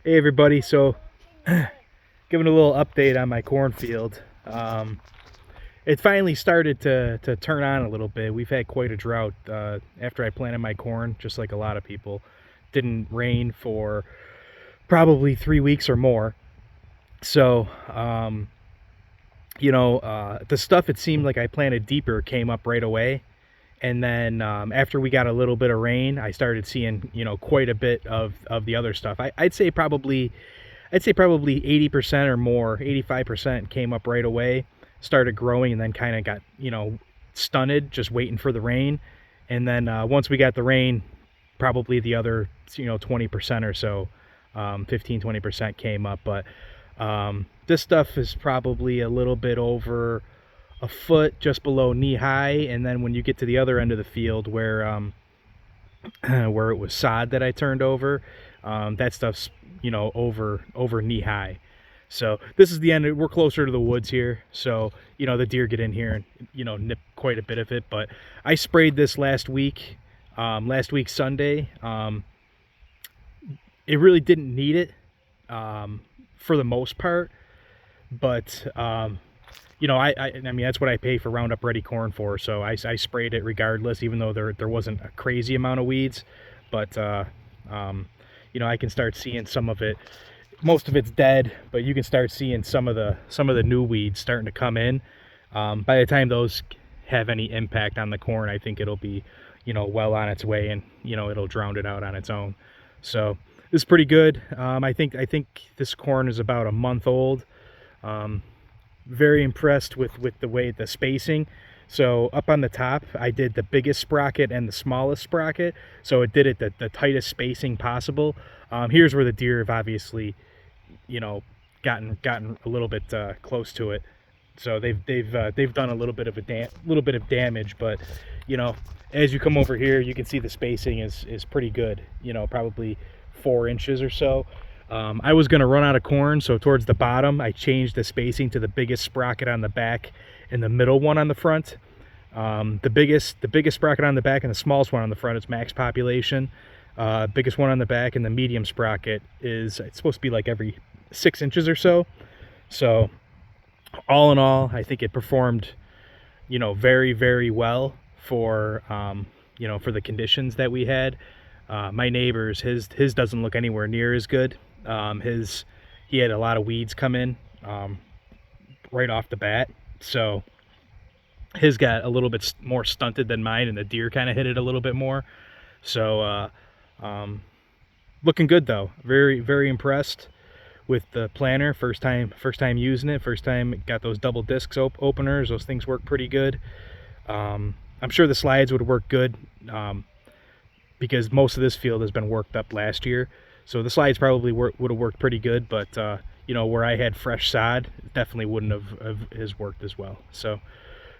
Hey everybody, so giving a little update on my cornfield. It finally started to turn on a little bit. We've had quite a drought after I planted my corn, just like a lot of people. Didn't rain for probably 3 weeks or more. So, the stuff it seemed like I planted deeper came up right away. And then after we got a little bit of rain, I started seeing, quite a bit of the other stuff. I'd say probably 80% or more, 85% came up right away, started growing, and then kind of got, stunted, just waiting for the rain. And then once we got the rain, probably the other, 20% or so, 15, 20% came up. But this stuff is probably a little bit over a foot, just below knee high. And then when you get to the other end of the field where where it was sod that I turned over, that stuff's over knee high. So this is the end. We're closer to the woods here, so the deer get in here and nip quite a bit of it. But I sprayed this last week Sunday. It really didn't need it for the most part, but I mean, that's what I pay for Roundup Ready corn for, so I sprayed it regardless, even though there wasn't a crazy amount of weeds. But I can start seeing some of it. Most of it's dead, but you can start seeing some of the new weeds starting to come in. By the time those have any impact on the corn, I think it'll be well on its way, and it'll drown it out on its own. So this is pretty good. I think this corn is about a month old. Very impressed with the way the spacing. So up on the top, I did the biggest sprocket and the smallest sprocket, so it did it the tightest spacing possible. Here's where the deer have obviously gotten a little bit close to it, so they've done a little bit of damage. But as you come over here, you can see the spacing is pretty good, probably 4 inches or so. I was going to run out of corn, so towards the bottom I changed the spacing to the biggest sprocket on the back and the middle one on the front. The biggest sprocket on the back and the smallest one on the front is max population. Biggest one on the back and the medium sprocket it's supposed to be like every 6 inches or so. So all in all, I think it performed very, very well for for the conditions that we had. My neighbor's, his doesn't look anywhere near as good. He had a lot of weeds come in right off the bat, so his got a little bit more stunted than mine, and the deer kind of hit it a little bit more. So looking good though. Very, very impressed with the planter. First time using it. First time got those double discs openers. Those things work pretty good. I'm sure the slides would work good because most of this field has been worked up last year. So the slides probably would have worked pretty good, but where I had fresh sod, it definitely wouldn't have worked as well. So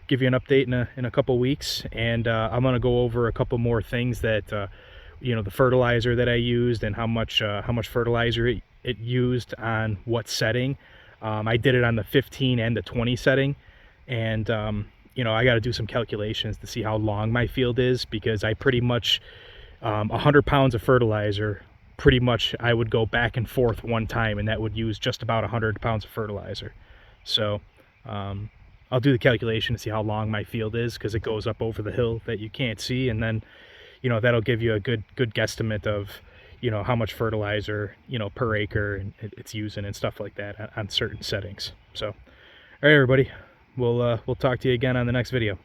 give you an update in a couple weeks, and I'm gonna go over a couple more things that the fertilizer that I used and how much fertilizer it used on what setting. I did it on the 15 and the 20 setting, and I got to do some calculations to see how long my field is, because I pretty much 100 pounds of fertilizer, pretty much I would go back and forth one time, and that would use just about 100 pounds of fertilizer. So I'll do the calculation to see how long my field is, because it goes up over the hill that you can't see, and then that'll give you a good guesstimate of how much fertilizer per acre it's using and stuff like that on certain settings. So all right everybody, we'll talk to you again on the next video.